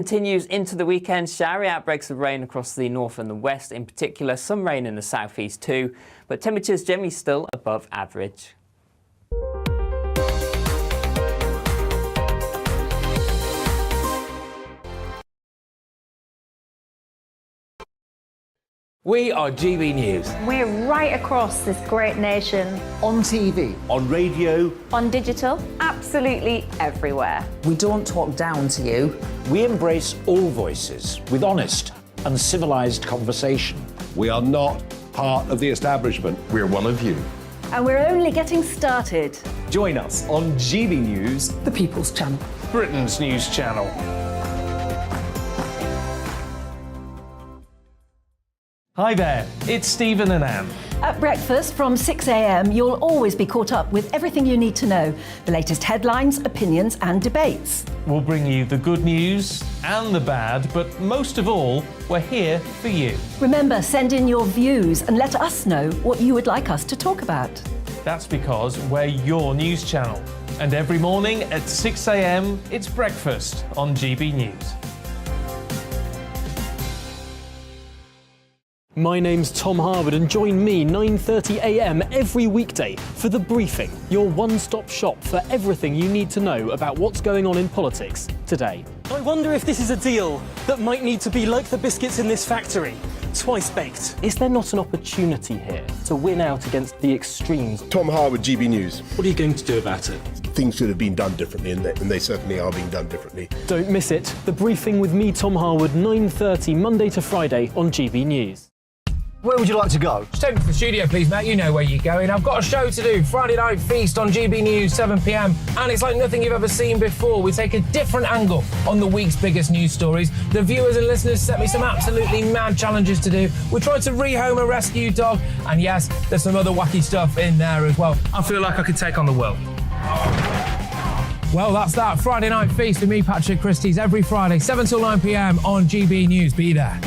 Continues into the weekend. Showery outbreaks of rain across the north and the west in particular. Some rain in the southeast too, but temperatures generally still above average. We are GB News. We're right across this great nation. On TV. On radio. On digital. Absolutely everywhere. We don't talk down to you. We embrace all voices with honest and civilised conversation. We are not part of the establishment. We're one of you. And we're only getting started. Join us on GB News, The People's Channel. Britain's news channel. Hi there, it's Stephen and Anne. At breakfast from 6 a.m, you'll always be caught up with everything you need to know. The latest headlines, opinions and debates. We'll bring you the good news and the bad, but most of all, we're here for you. Remember, send in your views and let us know what you would like us to talk about. That's because we're your news channel. And every morning at 6 a.m, it's breakfast on GB News. My name's Tom Harwood and join me 9:30 a.m. every weekday for The Briefing, your one-stop shop for everything you need to know about what's going on in politics today. I wonder if this is a deal that might need to be like the biscuits in this factory, twice baked. Is there not an opportunity here to win out against the extremes? Tom Harwood, GB News. What are you going to do about it? Things should have been done differently, and they certainly are being done differently. Don't miss it. The Briefing with me, Tom Harwood, 9:30 Monday to Friday on GB News. Where would you like to go? Just take me to the studio, please, Matt. You know where you're going. I've got a show to do. Friday Night Feast on GB News, 7 p.m. And it's like nothing you've ever seen before. We take a different angle on the week's biggest news stories. The viewers and listeners set me some absolutely mad challenges to do. We tried to rehome a rescue dog. And yes, there's some other wacky stuff in there as well. I feel like I could take on the world. Well, that's that. Friday Night Feast with me, Patrick Christie's, every Friday, 7 till 9 p.m. on GB News. Be there.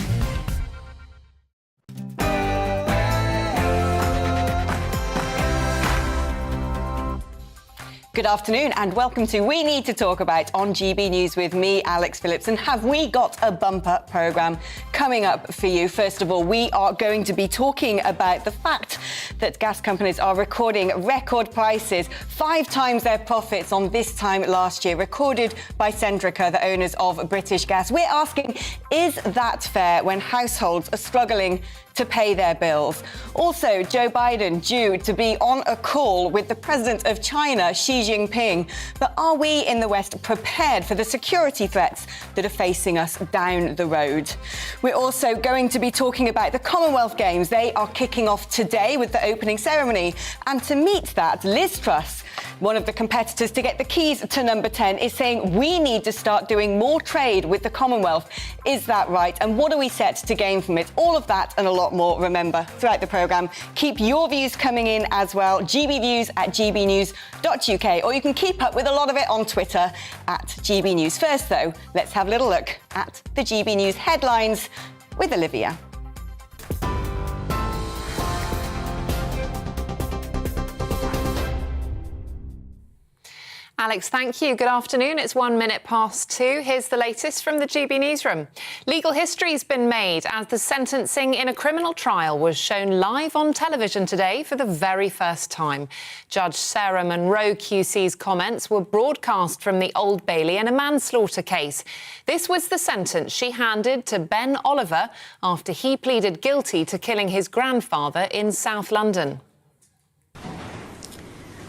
Good afternoon and welcome to We Need to Talk About on GB News with me, Alex Phillips. And have we got a bumper programme coming up for you? First of all, we are going to be talking about the fact that gas companies are recording record prices, 5 times their profits on this time last year, recorded by Centrica, the owners of British Gas. We're asking, is that fair when households are struggling to pay their bills? Also, Joe Biden due to be on a call with the president of China, Xi Jinping. But are we in the West prepared for the security threats that are facing us down the road? We're also going to be talking about the Commonwealth Games. They are kicking off today with the opening ceremony. And to meet that, Liz Truss, one of the competitors to get the keys to number 10, is saying we need to start doing more trade with the Commonwealth. Is that right? And what are we set to gain from it? All of that and a lot more. Remember, throughout the programme, keep your views coming in as well. gbviews@gbnews.uk, or you can keep up with a lot of it on Twitter @GB News. First, though, let's have a little look at the GB News headlines with Olivia. Alex, thank you. Good afternoon. It's 1 minute past 2. Here's the latest from the GB Newsroom. Legal history's been made as the sentencing in a criminal trial was shown live on television today for the very first time. Judge Sarah Monroe QC's comments were broadcast from the Old Bailey in a manslaughter case. This was the sentence she handed to Ben Oliver after he pleaded guilty to killing his grandfather in South London.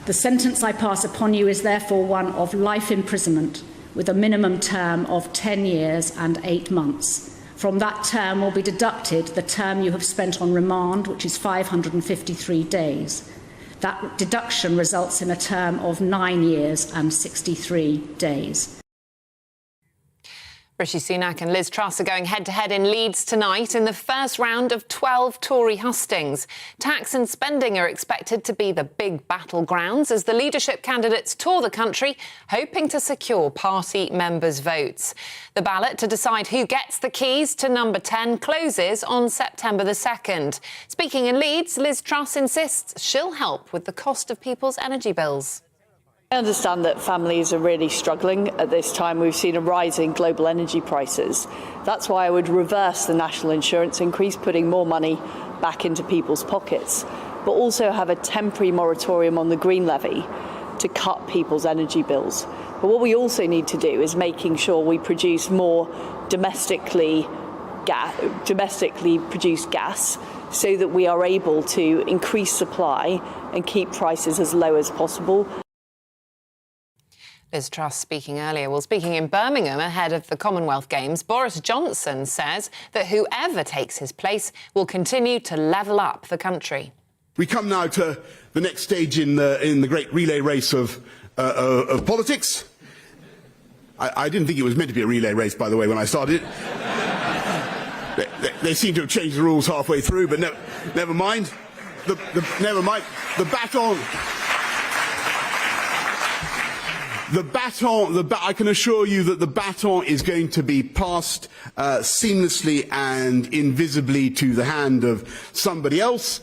The sentence I pass upon you is therefore one of life imprisonment with a minimum term of 10 years and 8 months. From that term will be deducted the term you have spent on remand, which is 553 days. That deduction results in a term of 9 years and 63 days. Rishi Sunak and Liz Truss are going head-to-head in Leeds tonight in the first round of 12 Tory hustings. Tax and spending are expected to be the big battlegrounds as the leadership candidates tour the country, hoping to secure party members' votes. The ballot to decide who gets the keys to number 10 closes on September the 2nd. Speaking in Leeds, Liz Truss insists she'll help with the cost of people's energy bills. I understand that families are really struggling at this time. We've seen a rise in global energy prices. That's why I would reverse the national insurance increase, putting more money back into people's pockets, but also have a temporary moratorium on the green levy to cut people's energy bills. But what we also need to do is making sure we produce more domestically produced gas so that we are able to increase supply and keep prices as low as possible. Liz Truss speaking earlier. Well, speaking in Birmingham ahead of the Commonwealth Games, Boris Johnson says that whoever takes his place will continue to level up the country. We come now to the next stage in the great relay race of politics. I didn't think it was meant to be a relay race, by the way, when I started it. They seem to have changed the rules halfway through, but never mind. Never mind. The baton. I can assure you that the baton is going to be passed seamlessly and invisibly to the hand of somebody else.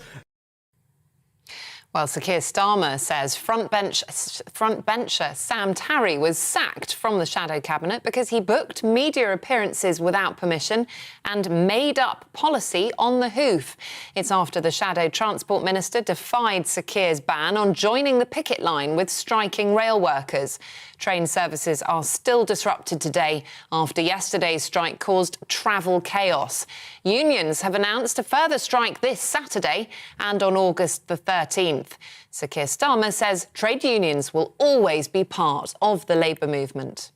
Well, Sir Keir Starmer says frontbencher Sam Parry was sacked from the shadow cabinet because he booked media appearances without permission and made up policy on the hoof. It's after the shadow transport minister defied Sir Keir's ban on joining the picket line with striking rail workers. Train services are still disrupted today after yesterday's strike caused travel chaos. Unions have announced a further strike this Saturday and on August the 13th. Sir Keir Starmer says trade unions will always be part of the labour movement.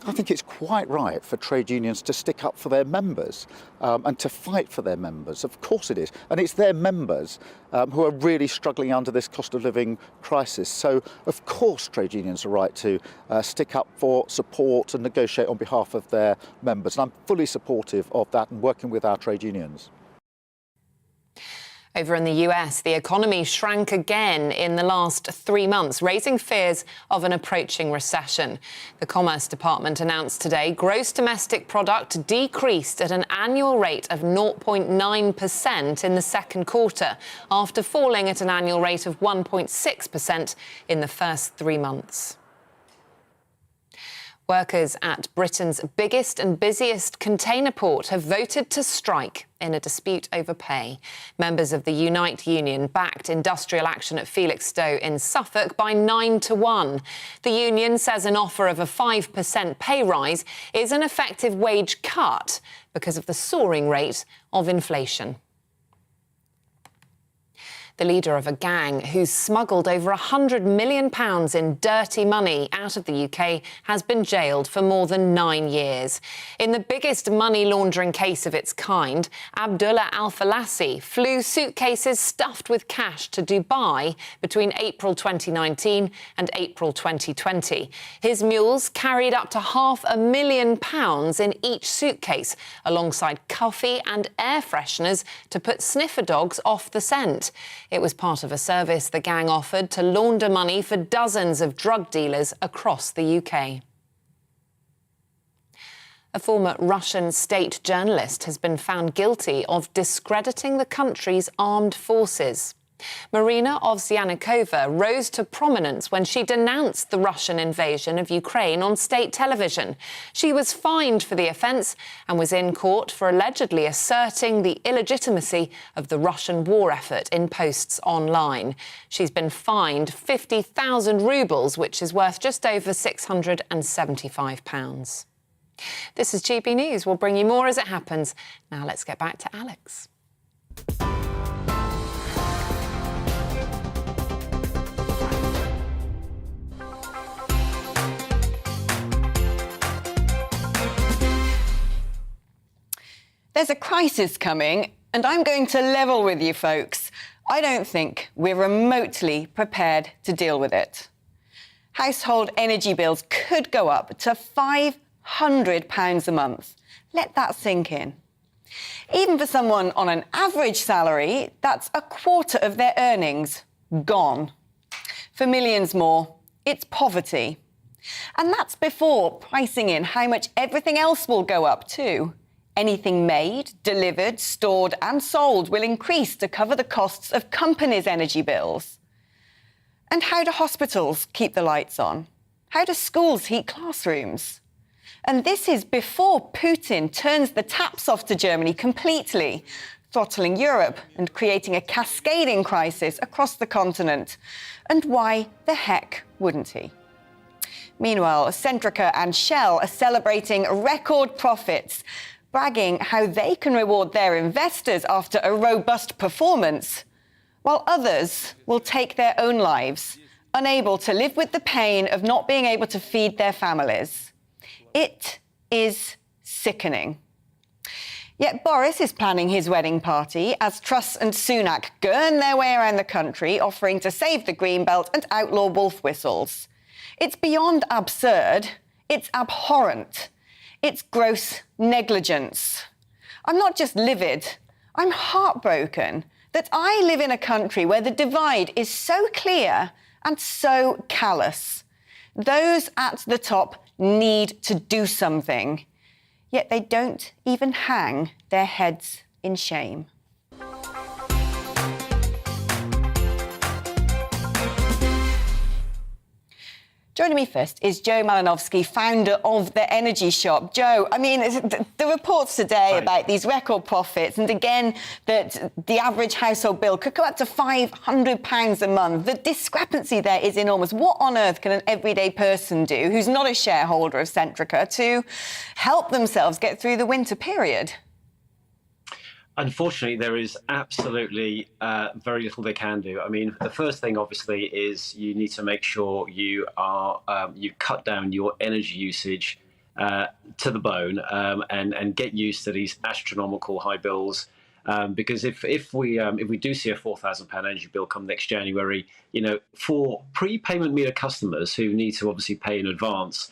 I think it's quite right for trade unions to stick up for their members and to fight for their members. Of course it is. And it's their members who are really struggling under this cost of living crisis. So, of course, trade unions are right to stick up for support and negotiate on behalf of their members. And I'm fully supportive of that and working with our trade unions. Over in the US, the economy shrank again in the last 3 months, raising fears of an approaching recession. The Commerce Department announced today gross domestic product decreased at an annual rate of 0.9% in the second quarter, after falling at an annual rate of 1.6% in the first 3 months. Workers at Britain's biggest and busiest container port have voted to strike in a dispute over pay. Members of the Unite union backed industrial action at Felixstowe in Suffolk by 9-1. The union says an offer of a 5% pay rise is an effective wage cut because of the soaring rate of inflation. The leader of a gang who smuggled over £100 million in dirty money out of the UK has been jailed for more than 9 years. In the biggest money laundering case of its kind, Abdullah Al-Falassi flew suitcases stuffed with cash to Dubai between April 2019 and April 2020. His mules carried up to £500,000 in each suitcase, alongside coffee and air fresheners to put sniffer dogs off the scent. It was part of a service the gang offered to launder money for dozens of drug dealers across the UK. A former Russian state journalist has been found guilty of discrediting the country's armed forces. Marina Ovsyannikova rose to prominence when she denounced the Russian invasion of Ukraine on state television. She was fined for the offence and was in court for allegedly asserting the illegitimacy of the Russian war effort in posts online. She's been fined 50,000 rubles, which is worth just over £675. This is GB News. We'll bring you more as it happens. Now let's get back to Alex. There's a crisis coming, and I'm going to level with you folks. I don't think we're remotely prepared to deal with it. Household energy bills could go up to £500 a month. Let that sink in. Even for someone on an average salary, that's a quarter of their earnings gone. For millions more, it's poverty. And that's before pricing in how much everything else will go up too. Anything made, delivered, stored and sold will increase to cover the costs of companies' energy bills. And how do hospitals keep the lights on? How do schools heat classrooms? And this is before Putin turns the taps off to Germany completely, throttling Europe and creating a cascading crisis across the continent. And why the heck wouldn't he? Meanwhile, Centrica and Shell are celebrating record profits, bragging how they can reward their investors after a robust performance, while others will take their own lives, unable to live with the pain of not being able to feed their families. It is sickening. Yet Boris is planning his wedding party as Truss and Sunak gurn their way around the country, offering to save the Greenbelt and outlaw wolf whistles. It's beyond absurd. It's abhorrent. It's gross negligence. I'm not just livid. I'm heartbroken that I live in a country where the divide is so clear and so callous. Those at the top need to do something, yet they don't even hang their heads in shame. Joining me first is Joe Malinowski, founder of The Energy Shop. Joe, I mean, the reports today about these record profits, and again, that the average household bill could go up to £500 a month. The discrepancy there is enormous. What on earth can an everyday person do who's not a shareholder of Centrica to help themselves get through the winter period? Unfortunately, there is absolutely very little they can do. I mean, the first thing, obviously, is you need to make sure you cut down your energy usage to the bone and get used to these astronomical high bills. Because if we do see a £4,000 energy bill come next January, you know, for prepayment meter customers who need to obviously pay in advance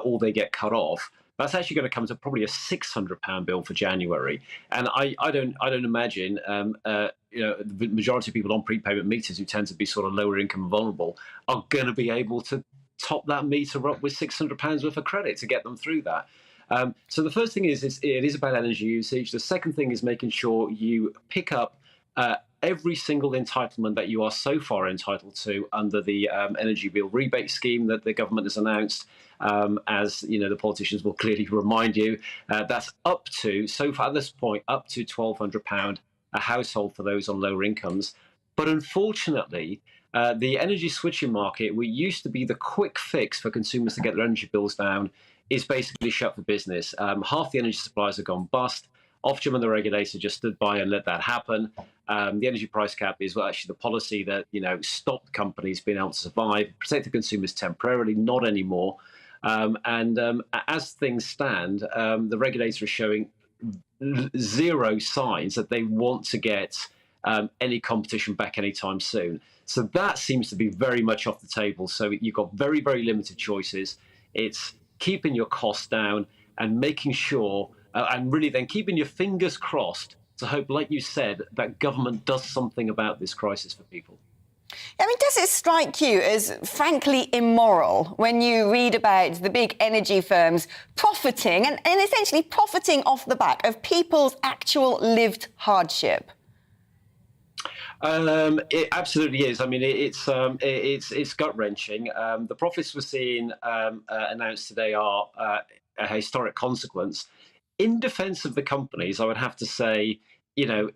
or they get cut off, that's actually going to come to probably a £600 bill for January. And I don't imagine you know, the majority of people on prepayment meters who tend to be sort of lower income and vulnerable are going to be able to top that meter up with £600 worth of credit to get them through that. So the first thing is it is about energy usage. The second thing is making sure you pick up every single entitlement that you are so far entitled to under the energy bill rebate scheme that the government has announced. As you know, the politicians will clearly remind you, that's up to, so far at this point, up to £1,200 a household for those on lower incomes. But unfortunately, the energy switching market, which used to be the quick fix for consumers to get their energy bills down, is basically shut for business. Half the energy suppliers have gone bust. Ofgem and the regulator just stood by and let that happen. The energy price cap is actually the policy that, you know, stopped companies being able to survive, protect the consumers temporarily, not anymore. As things stand, the regulator is showing zero signs that they want to get any competition back anytime soon. So that seems to be very much off the table. So you've got very, very limited choices. It's keeping your costs down and making sure, and really then keeping your fingers crossed to hope, like you said, that government does something about this crisis for people. I mean, does it strike you as frankly immoral when you read about the big energy firms profiting and essentially profiting off the back of people's actual lived hardship? It absolutely is. I mean, it's gut-wrenching. The profits we're seeing announced today are a historic consequence. In defence of the companies, I would have to say, you know,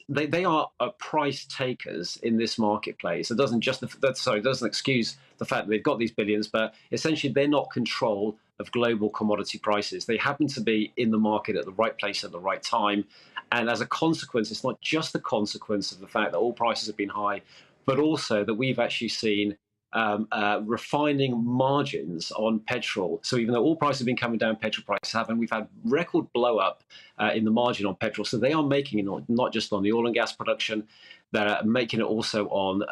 they are price takers in this marketplace. It doesn't it doesn't excuse the fact that they've got these billions, but essentially they're not control of global commodity prices. They happen to be in the market at the right place at the right time, and as a consequence, it's not just the consequence of the fact that oil prices have been high, but also that we've actually seen refining margins on petrol. So even though oil prices have been coming down, petrol prices haven't. We've had record blow up in the margin on petrol. So they are making it not just on the oil and gas production, they're making it also on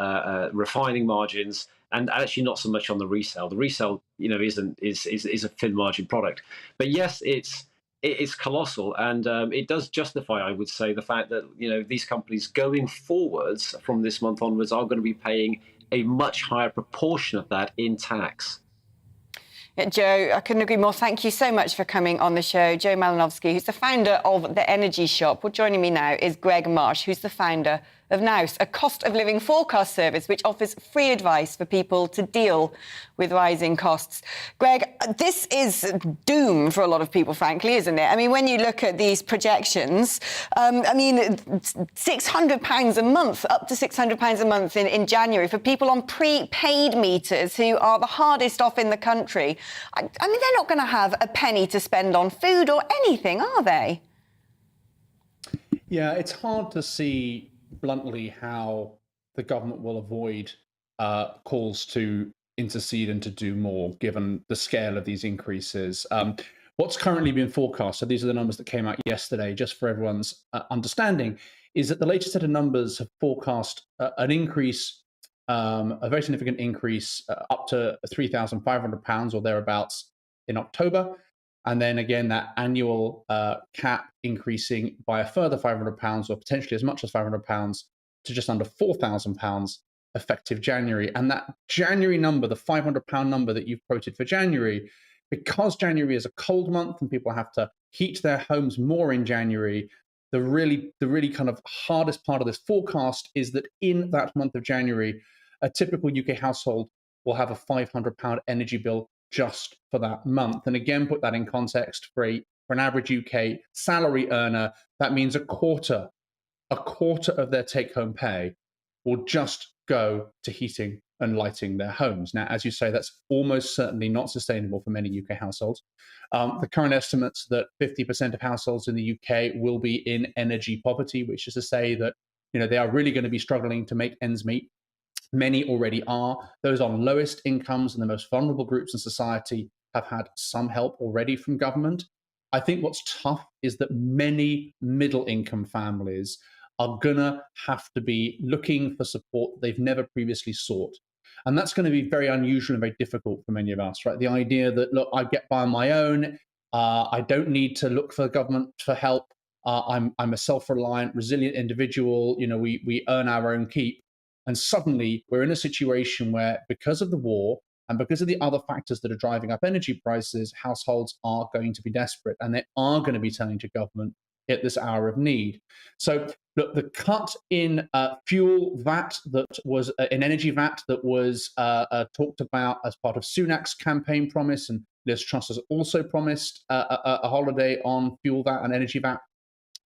refining margins, and actually not so much on the resale. The resale, you know, is a thin margin product. But yes, it's colossal, and it does justify, I would say, the fact that, you know, these companies going forwards from this month onwards are going to be paying a much higher proportion of that in tax. Joe, I couldn't agree more. Thank you so much for coming on the show. Joe Malinowski, who's the founder of The Energy Shop. Well, joining me now is Greg Marsh, who's the founder of Nous, a cost of living forecast service which offers free advice for people to deal with rising costs. Greg, this is doom for a lot of people, frankly, isn't it? I mean, when you look at these projections, £600 a month, up to £600 a month in January for people on prepaid meters who are the hardest off in the country. I mean, they're not going to have a penny to spend on food or anything, are they? Yeah, it's hard to see bluntly how the government will avoid calls to intercede and to do more, given the scale of these increases. What's currently been forecast, so these are the numbers that came out yesterday, just for everyone's understanding, is that the latest set of numbers have forecast an increase, a very significant increase, up to £3,500 or thereabouts in October. And then again, that annual cap increasing by a further £500 or potentially as much as £500 to just under £4,000 effective January. And that January number, the £500 number that you've quoted for January, because January is a cold month and people have to heat their homes more in January, the really kind of hardest part of this forecast is that in that month of January, a typical UK household will have a £500 energy bill just for that month. And again, put that in context, for an average UK salary earner, that means a quarter of their take-home pay will just go to heating and lighting their homes. Now, as you say, that's almost certainly not sustainable for many UK households. The current estimates that 50% of households in the UK will be in energy poverty, which is to say that they are really going to be struggling to make ends meet. Many already are. Those on lowest incomes and the most vulnerable groups in society have had some help already from government. I think what's tough is that many middle-income families are going to have to be looking for support they've never previously sought. And that's going to be very unusual and very difficult for many of us, right? The idea that, look, I get by on my own, I don't need to look for government for help, I'm a self-reliant, resilient individual, we earn our own keep. And suddenly we're in a situation where, because of the war and because of the other factors that are driving up energy prices, households are going to be desperate and they are going to be turning to government at this hour of need. So look, the cut in fuel VAT that was in energy VAT that was talked about as part of Sunak's campaign promise, and Liz Truss has also promised a holiday on fuel VAT and energy VAT,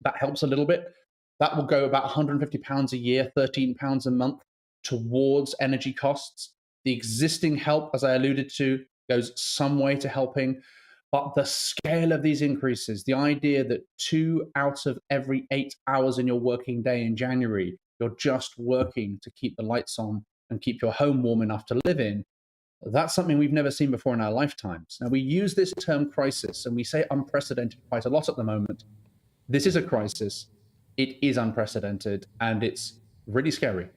that helps a little bit. That will go about £150 a year, £13 a month towards energy costs. The existing help, as I alluded to, goes some way to helping. But the scale of these increases, the idea that 2 out of every 8 hours in your working day in January, you're just working to keep the lights on and keep your home warm enough to live in, that's something we've never seen before in our lifetimes. Now, we use this term crisis and we say unprecedented quite a lot at the moment. This is a crisis. It is unprecedented and it's really scary.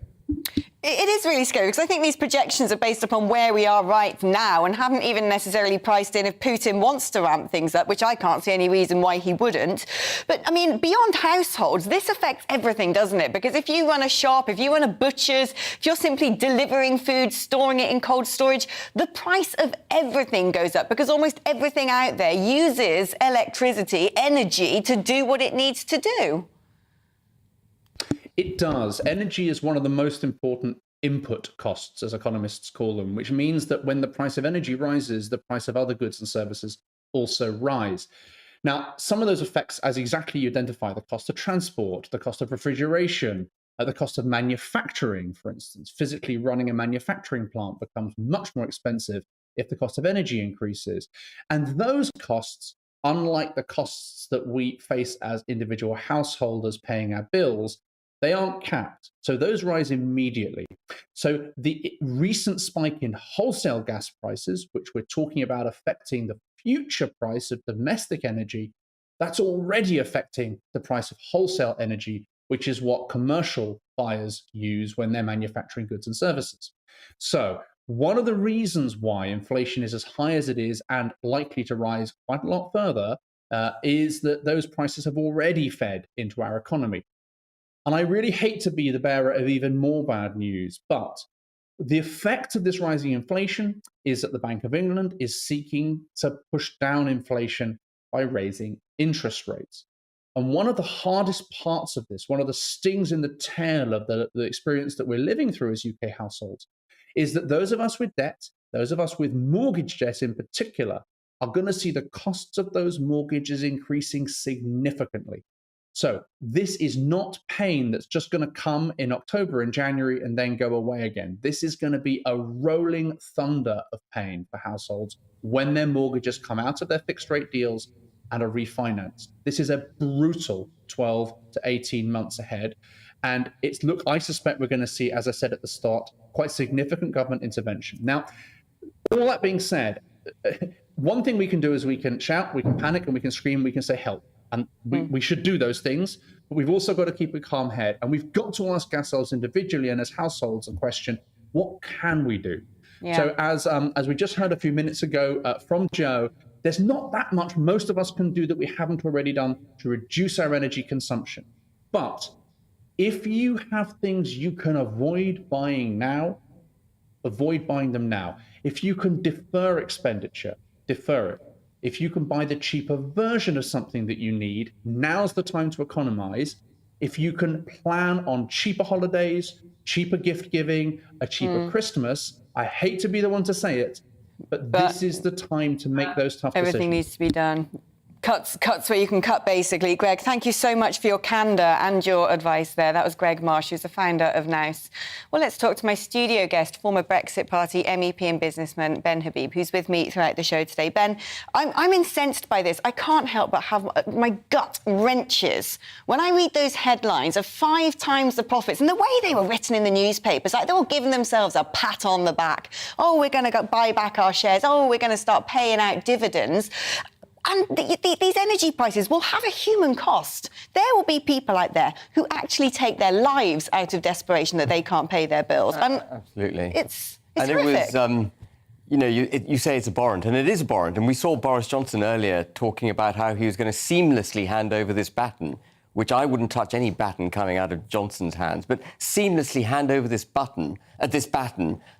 It is really scary because I think these projections are based upon where we are right now and haven't even necessarily priced in if Putin wants to ramp things up, which I can't see any reason why he wouldn't. But, I mean, beyond households, this affects everything, doesn't it? Because if you run a shop, if you run a butcher's, if you're simply delivering food, storing it in cold storage, the price of everything goes up because almost everything out there uses electricity, energy to do what it needs to do. It does. Energy is one of the most important input costs, as economists call them, which means that when the price of energy rises, the price of other goods and services also rise. Now, some of those effects, as exactly you identify, the cost of transport, the cost of refrigeration, the cost of manufacturing, for instance, physically running a manufacturing plant becomes much more expensive if the cost of energy increases. And those costs, unlike the costs that we face as individual householders paying our bills, they aren't capped. So those rise immediately. So the recent spike in wholesale gas prices, which we're talking about affecting the future price of domestic energy, that's already affecting the price of wholesale energy, which is what commercial buyers use when they're manufacturing goods and services. So one of the reasons why inflation is as high as it is and likely to rise quite a lot further is that those prices have already fed into our economy. And I really hate to be the bearer of even more bad news, but the effect of this rising inflation is that the Bank of England is seeking to push down inflation by raising interest rates. And one of the hardest parts of this, one of the stings in the tail of the experience that we're living through as UK households, is that those of us with debt, those of us with mortgage debt in particular, are going to see the costs of those mortgages increasing significantly. So this is not pain that's just going to come in October and January and then go away again. This is going to be a rolling thunder of pain for households when their mortgages come out of their fixed rate deals and are refinanced. This is a brutal 12 to 18 months ahead. And I suspect we're going to see, as I said at the start, quite significant government intervention. Now, all that being said, one thing we can do is we can shout, we can panic, and we can scream, we can say help. And we should do those things, but we've also got to keep a calm head. And we've got to ask ourselves individually and as households a question, what can we do? Yeah. So as we just heard a few minutes ago from Joe, there's not that much most of us can do that we haven't already done to reduce our energy consumption. But if you have things you can avoid buying now, avoid buying them now. If you can defer expenditure, defer it. If you can buy the cheaper version of something that you need, now's the time to economize. If you can plan on cheaper holidays, cheaper gift giving, a cheaper Christmas, I hate to be the one to say it, but this is the time to make those tough decisions. Everything needs to be done. Cuts where you can cut, basically. Greg, thank you so much for your candour and your advice there. That was Greg Marsh, who's the founder of Nous. Well, let's talk to my studio guest, former Brexit Party MEP and businessman Ben Habib, who's with me throughout the show today. Ben, I'm incensed by this. I can't help but have my gut wrenches when I read those headlines of 5 times the profits and the way they were written in the newspapers. Like, they were giving themselves a pat on the back. Oh, we're going to buy back our shares. Oh, we're going to start paying out dividends. And these energy prices will have a human cost. There will be people out there who actually take their lives out of desperation that they can't pay their bills. And absolutely. It's and horrific. It was, you say it's abhorrent, and it is abhorrent. And we saw Boris Johnson earlier talking about how he was going to seamlessly hand over this baton, which I wouldn't touch any baton coming out of Johnson's hands, but seamlessly hand over this baton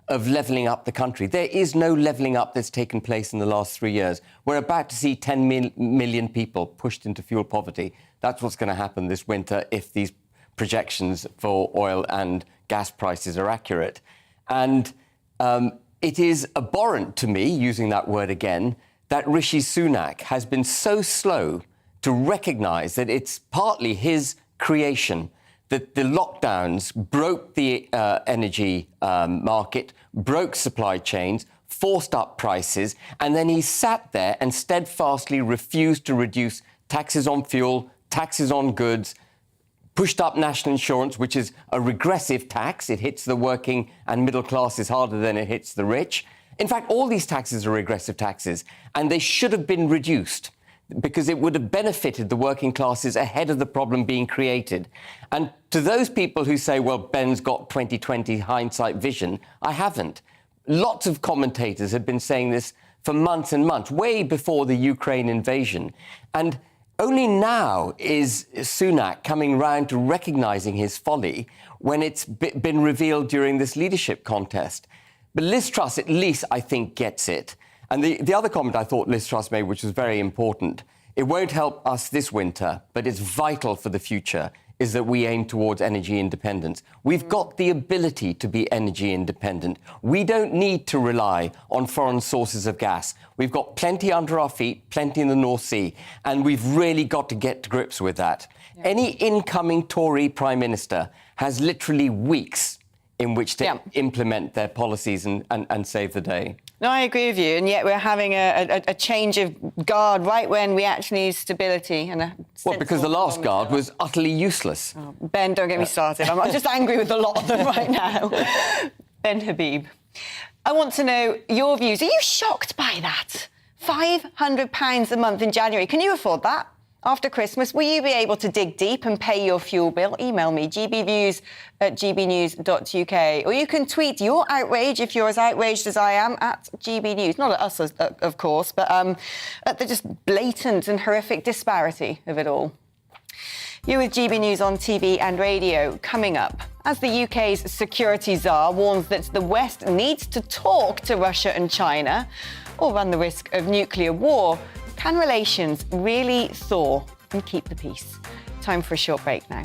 of levelling up the country. There is no levelling up that's taken place in the last 3 years. We're about to see 10 million people pushed into fuel poverty. That's what's going to happen this winter if these projections for oil and gas prices are accurate. And it is abhorrent to me, using that word again, that Rishi Sunak has been so slow to recognise that it's partly his creation, that the lockdowns broke the energy market, broke supply chains, forced up prices, and then he sat there and steadfastly refused to reduce taxes on fuel, taxes on goods, pushed up national insurance, which is a regressive tax. It hits the working and middle classes harder than it hits the rich. In fact, all these taxes are regressive taxes, and they should have been reduced, because it would have benefited the working classes ahead of the problem being created. And to those people who say, well, Ben's got 2020 hindsight vision, I haven't. Lots of commentators have been saying this for months and months, way before the Ukraine invasion. And only now is Sunak coming round to recognising his folly when it's been revealed during this leadership contest. But Liz Truss, at least, I think, gets it. And the other comment I thought Liz Truss made, which was very important, it won't help us this winter, but it's vital for the future, is that we aim towards energy independence. We've got the ability to be energy independent. We don't need to rely on foreign sources of gas. We've got plenty under our feet, plenty in the North Sea, and we've really got to get to grips with that. Yeah. Any incoming Tory Prime Minister has literally weeks in which to implement their policies and save the day. No, I agree with you, and yet we're having a change of guard right when we actually need stability. And well, because the last guard was utterly useless. Oh, Ben, don't get me started. I'm just angry with a lot of them right now. Ben Habib, I want to know your views. Are you shocked by that? £500 a month in January. Can you afford that? After Christmas, will you be able to dig deep and pay your fuel bill? Email me, gbviews@gbnews.uk. Or you can tweet your outrage, if you're as outraged as I am, at GBNews. Not at us, of course, but at the just blatant and horrific disparity of it all. You're with GB News on TV and radio. Coming up, as the UK's security czar warns that the West needs to talk to Russia and China or run the risk of nuclear war, can relations really thaw and keep the peace. Time for a short break now.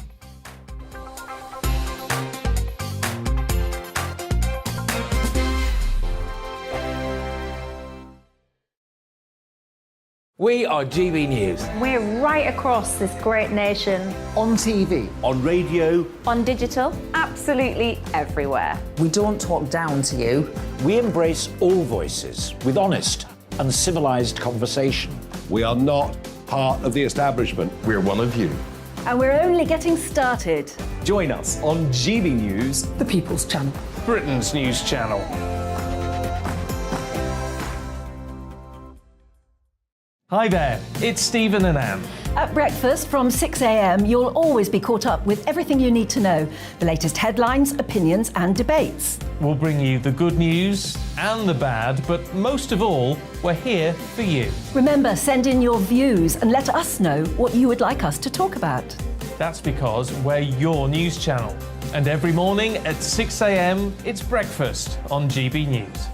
We are GB News. We're right across this great nation. On TV. On radio. On digital. Absolutely everywhere. We don't talk down to you. We embrace all voices with honest and civilised conversation. We are not part of the establishment. We're one of you. And we're only getting started. Join us on GB News, The People's Channel. Britain's news channel. Hi there, it's Stephen and Anne. At breakfast from 6 a.m, you'll always be caught up with everything you need to know, the latest headlines, opinions and debates. We'll bring you the good news and the bad, but most of all, we're here for you. Remember, send in your views and let us know what you would like us to talk about. That's because we're your news channel. And every morning at 6 a.m, it's breakfast on GB News.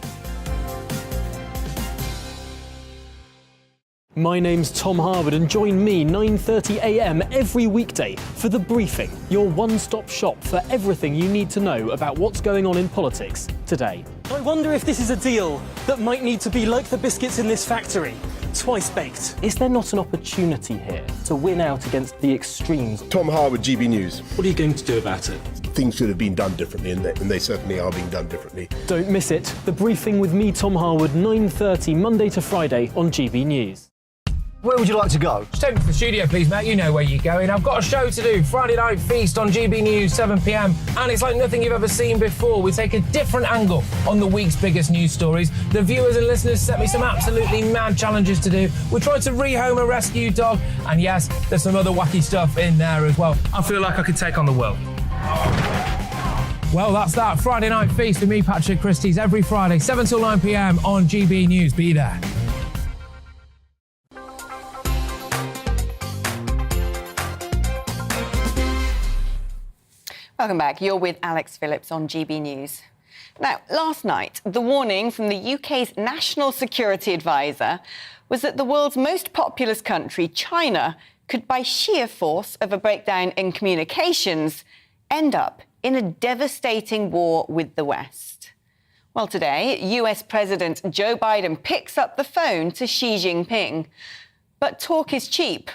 My name's Tom Harwood and join me 9:30 a.m. every weekday for The Briefing, your one-stop shop for everything you need to know about what's going on in politics today. I wonder if this is a deal that might need to be like the biscuits in this factory, twice baked. Is there not an opportunity here to win out against the extremes? Tom Harwood, GB News. What are you going to do about it? Things should have been done differently, and they certainly are being done differently. Don't miss it. The Briefing with me, Tom Harwood, 9:30 Monday to Friday on GB News. Where would you like to go? Just take me to the studio, please, mate. You know where you're going. I've got a show to do. Friday Night Feast on GB News, 7 p.m. And it's like nothing you've ever seen before. We take a different angle on the week's biggest news stories. The viewers and listeners set me some absolutely mad challenges to do. We tried to rehome a rescue dog. And yes, there's some other wacky stuff in there as well. I feel like I could take on the world. Well, that's that. Friday Night Feast with me, Patrick Christie's, every Friday, 7 till 9 p.m. on GB News. Be there. Welcome back. You're with Alex Phillips on GB News. Now, last night, the warning from the UK's National Security Advisor was that the world's most populous country, China, could, by sheer force of a breakdown in communications, end up in a devastating war with the West. Well, today, US President Joe Biden picks up the phone to Xi Jinping. But talk is cheap.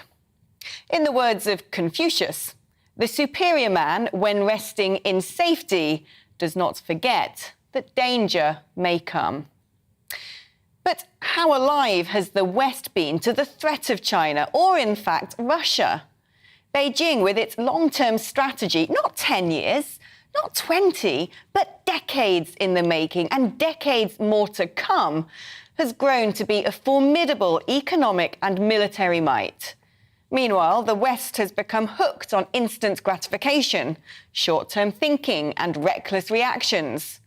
In the words of Confucius, the superior man, when resting in safety, does not forget that danger may come. But how alive has the West been to the threat of China, or in fact, Russia? Beijing, with its long-term strategy, not 10 years, not 20, but decades in the making and decades more to come, has grown to be a formidable economic and military might. Meanwhile, the West has become hooked on instant gratification, short-term thinking and reckless reactions.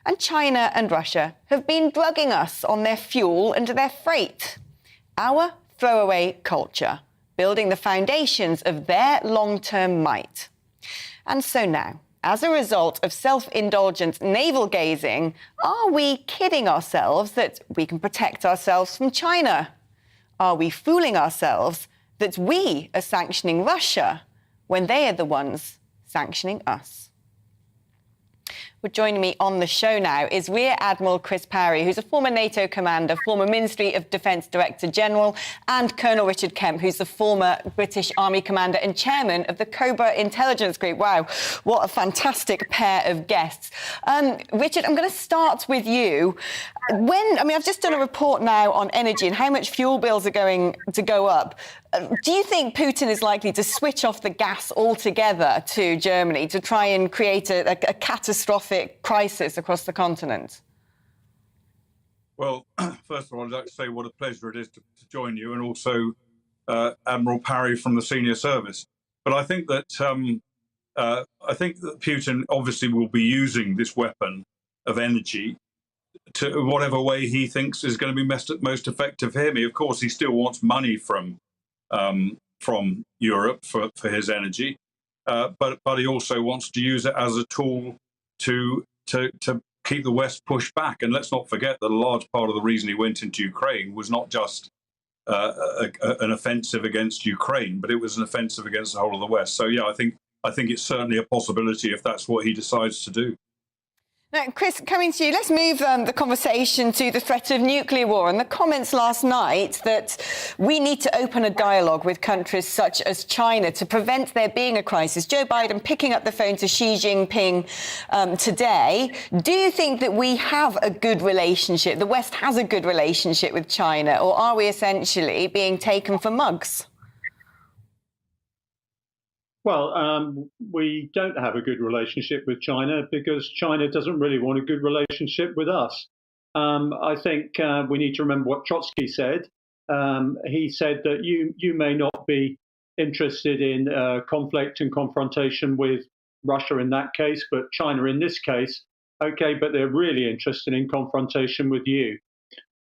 And China and Russia have been drugging us on their fuel and their freight. Our throwaway culture, building the foundations of their long-term might. And so now, as a result of self-indulgent navel-gazing, are we kidding ourselves that we can protect ourselves from China? Are we fooling ourselves that we are sanctioning Russia when they are the ones sanctioning us? Well, joining me on the show now is Rear Admiral Chris Parry, who's a former NATO commander, former Ministry of Defence Director General, and Colonel Richard Kemp, who's the former British Army commander and chairman of the Cobra Intelligence Group. Wow, what a fantastic pair of guests. Richard, I'm going to start with you. I've just done a report now on energy and how much fuel bills are going to go up. Do you think Putin is likely to switch off the gas altogether to Germany to try and create a catastrophic crisis across the continent? Well, first of all, I'd like to say what a pleasure it is to join you, and also Admiral Parry from the senior service. But I think that Putin obviously will be using this weapon of energy to whatever way he thinks is going to be most effective for him. Of course, he still wants money from Europe for his energy, but he also wants to use it as a tool to keep the West pushed back. And let's not forget that a large part of the reason he went into Ukraine was not just an offensive against Ukraine, but it was an offensive against the whole of the West. So yeah, I think it's certainly a possibility if that's what he decides to do. Now, Chris, coming to you, let's move the conversation to the threat of nuclear war and the comments last night that we need to open a dialogue with countries such as China to prevent there being a crisis. Joe Biden picking up the phone to Xi Jinping today. Do you think that we have a good relationship, the West has a good relationship with China, or are we essentially being taken for mugs? Well, we don't have a good relationship with China because China doesn't really want a good relationship with us. I think we need to remember what Trotsky said. He said that you may not be interested in conflict and confrontation with Russia in that case, but China in this case, okay, but they're really interested in confrontation with you.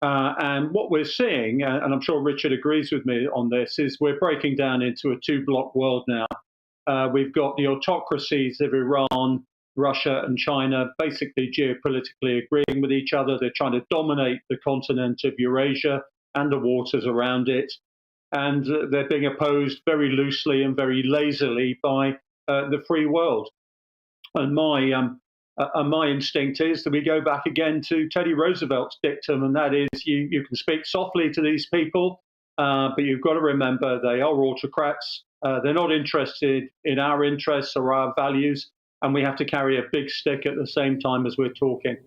And what we're seeing, and I'm sure Richard agrees with me on this, is we're breaking down into a two-block world now. We've got the autocracies of Iran, Russia and China basically geopolitically agreeing with each other. They're trying to dominate the continent of Eurasia and the waters around it. And they're being opposed very loosely and very lazily by the free world. And my instinct is that we go back again to Teddy Roosevelt's dictum, and that is you can speak softly to these people, but you've got to remember they are autocrats. They're not interested in our interests or our values, and we have to carry a big stick at the same time as we're talking.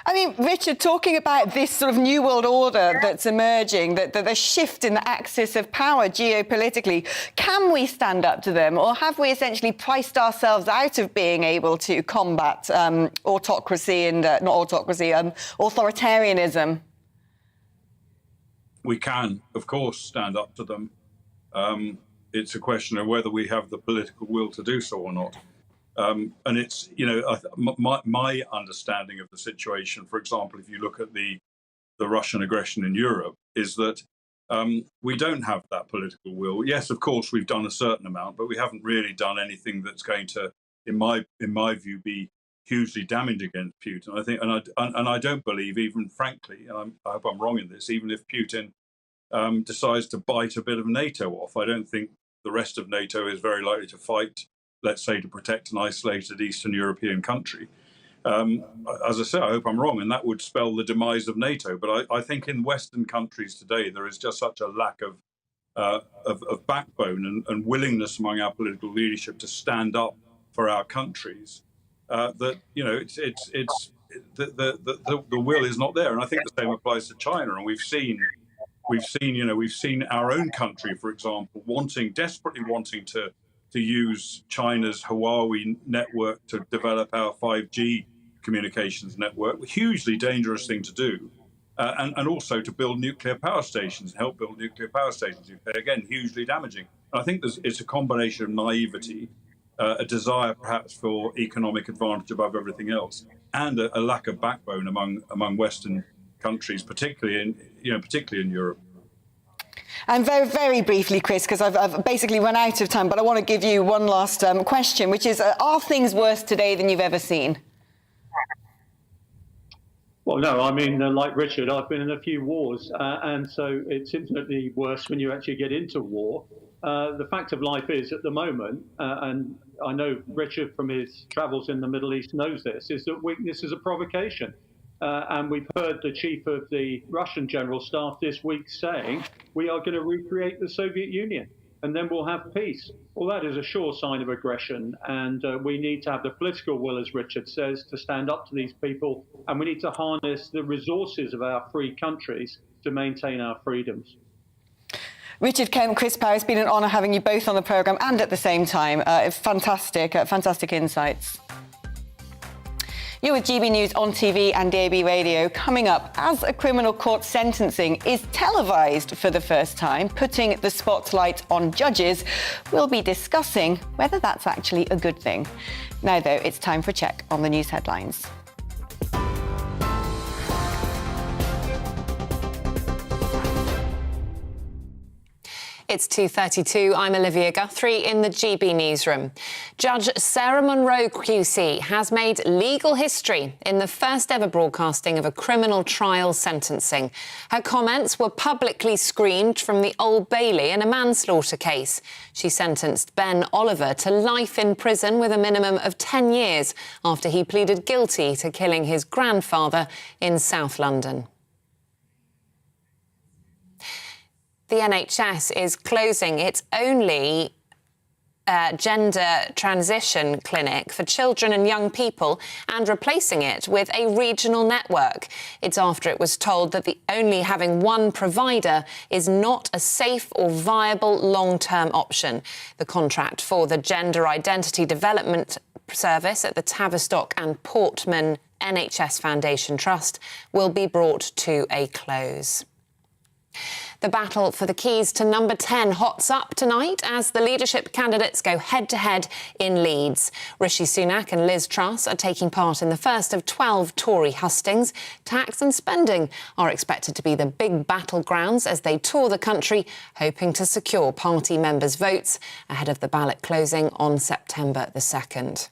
I mean, Richard, talking about this sort of new world order that's emerging, the shift in the axis of power geopolitically, can we stand up to them, or have we essentially priced ourselves out of being able to combat autocracy and authoritarianism? We can, of course, stand up to them. It's a question of whether we have the political will to do so or not. And it's, my understanding of the situation, for example, if you look at the Russian aggression in Europe, is that we don't have that political will. Yes, of course, we've done a certain amount, but we haven't really done anything that's going to, in my view, be hugely damaging against Putin. I think, and I don't believe, even frankly, and I hope I'm wrong in this, even if Putin decides to bite a bit of NATO off, I don't think the rest of NATO is very likely to fight, let's say, to protect an isolated Eastern European country. As I say, I hope I'm wrong, and that would spell the demise of NATO. But I think in Western countries today, there is just such a lack of backbone and willingness among our political leadership to stand up for our countries that the will is not there. And I think the same applies to China. And we've seen our own country, for example, desperately wanting to use China's Huawei network to develop our 5G communications network, a hugely dangerous thing to do, and also to build nuclear power stations, help build nuclear power stations, again, hugely damaging. And I think it's a combination of naivety, a desire perhaps for economic advantage above everything else, and a lack of backbone among Western countries, particularly in Europe. And very, very briefly, Chris, because I've basically run out of time, but I want to give you one last question, which is, are things worse today than you've ever seen? Well, no, I mean, like Richard, I've been in a few wars, and so it's infinitely worse when you actually get into war. The fact of life is, at the moment, and I know Richard from his travels in the Middle East knows this, is that weakness is a provocation. And we've heard the chief of the Russian General Staff this week saying, we are going to recreate the Soviet Union and then we'll have peace. Well, that is a sure sign of aggression. And we need to have the political will, as Richard says, to stand up to these people. And we need to harness the resources of our free countries to maintain our freedoms. Richard Kemp, Chris Parry, it's been an honour having you both on the programme and at the same time. Fantastic insights. You're with GB News on TV and DAB radio. Coming up, as a criminal court sentencing is televised for the first time, putting the spotlight on judges, we'll be discussing whether that's actually a good thing. Now, though, it's time for a check on the news headlines. It's 2:32. I'm Olivia Guthrie in the GB newsroom. Judge Sarah Monroe QC has made legal history in the first ever broadcasting of a criminal trial sentencing. Her comments were publicly screened from the Old Bailey in a manslaughter case. She sentenced Ben Oliver to life in prison with a minimum of 10 years after he pleaded guilty to killing his grandfather in South London. The NHS is closing its only gender transition clinic for children and young people and replacing it with a regional network. It's after it was told that only having one provider is not a safe or viable long-term option. The contract for the Gender Identity Development Service at the Tavistock and Portman NHS Foundation Trust will be brought to a close. The battle for the keys to number 10 hots up tonight as the leadership candidates go head-to-head in Leeds. Rishi Sunak and Liz Truss are taking part in the first of 12 Tory hustings. Tax and spending are expected to be the big battlegrounds as they tour the country, hoping to secure party members' votes ahead of the ballot closing on September the 2nd.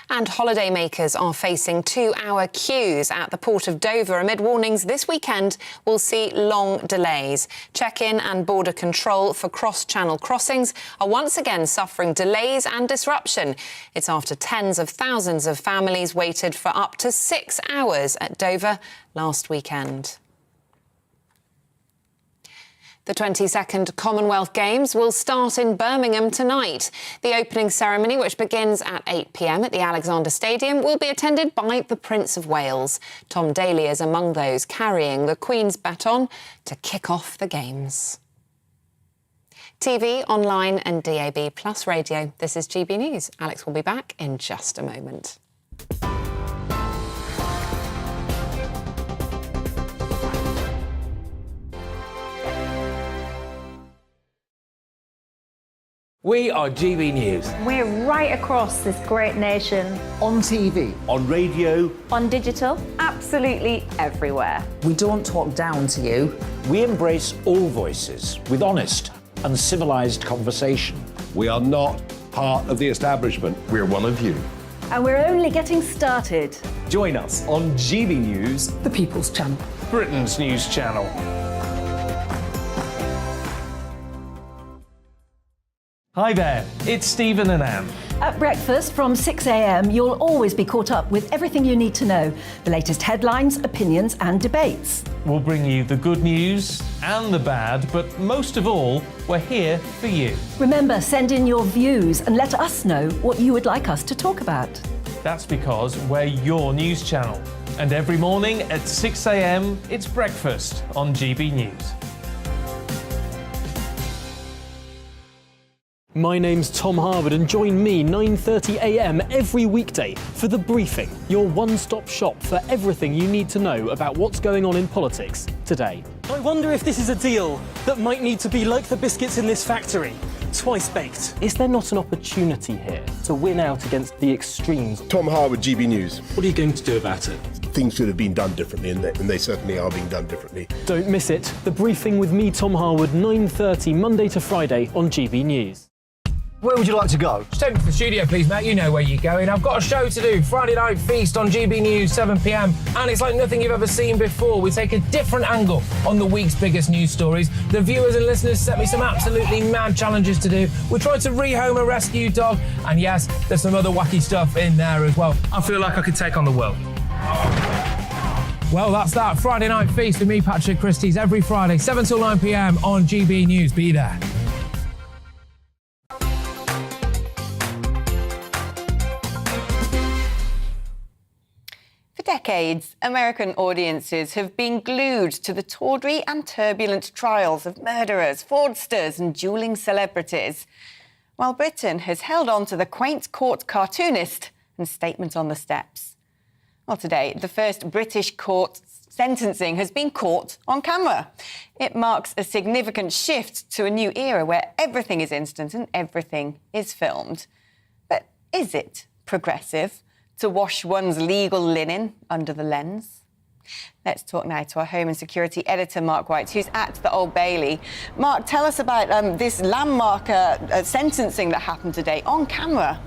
And holidaymakers are facing 2-hour queues at the Port of Dover amid warnings this weekend will see long delays. Check-in and border control for cross-channel crossings are once again suffering delays and disruption. It's after tens of thousands of families waited for up to 6 hours at Dover last weekend. The 22nd Commonwealth Games will start in Birmingham tonight. The opening ceremony, which begins at 8 p.m. at the Alexander Stadium, will be attended by the Prince of Wales. Tom Daley is among those carrying the Queen's baton to kick off the Games. TV, online and DAB plus radio. This is GB News. Alex will be back in just a moment. We are GB News. We're right across this great nation. On TV. On radio. On digital. Absolutely everywhere. We don't talk down to you. We embrace all voices with honest and civilised conversation. We are not part of the establishment. We're one of you. And we're only getting started. Join us on GB News, The People's Channel. Britain's news channel. Hi there, it's Stephen and Anne. At breakfast from 6 a.m, you'll always be caught up with everything you need to know, the latest headlines, opinions and debates. We'll bring you the good news and the bad, but most of all, we're here for you. Remember, send in your views and let us know what you would like us to talk about. That's because we're your news channel. And every morning at 6 a.m, it's breakfast on GB News. My name's Tom Harwood and join me 9:30 a.m. every weekday for The Briefing, your one-stop shop for everything you need to know about what's going on in politics today. I wonder if this is a deal that might need to be like the biscuits in this factory, twice baked. Is there not an opportunity here to win out against the extremes? Tom Harwood, GB News. What are you going to do about it? Things should have been done differently, and they certainly are being done differently. Don't miss it. The Briefing with me, Tom Harwood, 9:30 Monday to Friday on GB News. Where would you like to go? Just take me to the studio, please, mate. You know where you're going. I've got a show to do. Friday Night Feast on GB News, 7 p.m. And it's like nothing you've ever seen before. We take a different angle on the week's biggest news stories. The viewers and listeners set me some absolutely mad challenges to do. We tried to rehome a rescue dog. And yes, there's some other wacky stuff in there as well. I feel like I could take on the world. Well, that's that. Friday Night Feast with me, Patrick Christie's, every Friday, 7 till 9 p.m. on GB News. Be there. Decades, American audiences have been glued to the tawdry and turbulent trials of murderers, fraudsters and dueling celebrities, while Britain has held on to the quaint court cartoonist and statement on the steps. Well, today, the first British court sentencing has been caught on camera. It marks a significant shift to a new era where everything is instant and everything is filmed. But is it progressive to wash one's legal linen under the lens? Let's talk now to our Home and Security editor, Mark White, who's at the Old Bailey. Mark, tell us about this landmark sentencing that happened today on camera.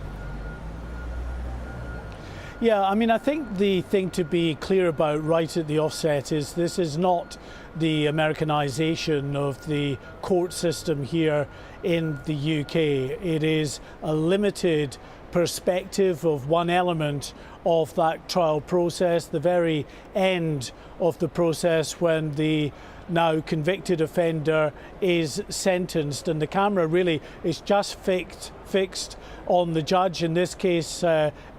Yeah, I mean, I think the thing to be clear about right at the offset is this is not the Americanization of the court system here in the UK. It is a limited perspective of one element of that trial process, the very end of the process when the now convicted offender is sentenced, and the camera really is just fixed on the judge, in this case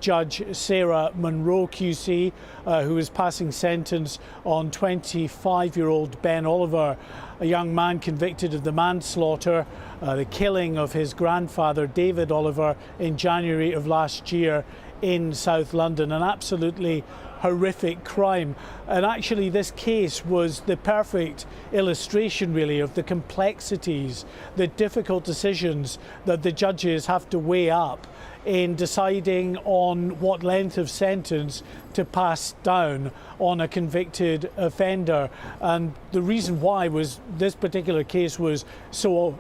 Judge Sarah Munro QC, who is passing sentence on 25-year-old Ben Oliver, a young man convicted of the manslaughter, the killing of his grandfather David Oliver in January of last year in South London, an absolutely horrific crime. And actually this case was the perfect illustration really of the complexities, the difficult decisions that the judges have to weigh up in deciding on what length of sentence to pass down on a convicted offender. And the reason why was this particular case was so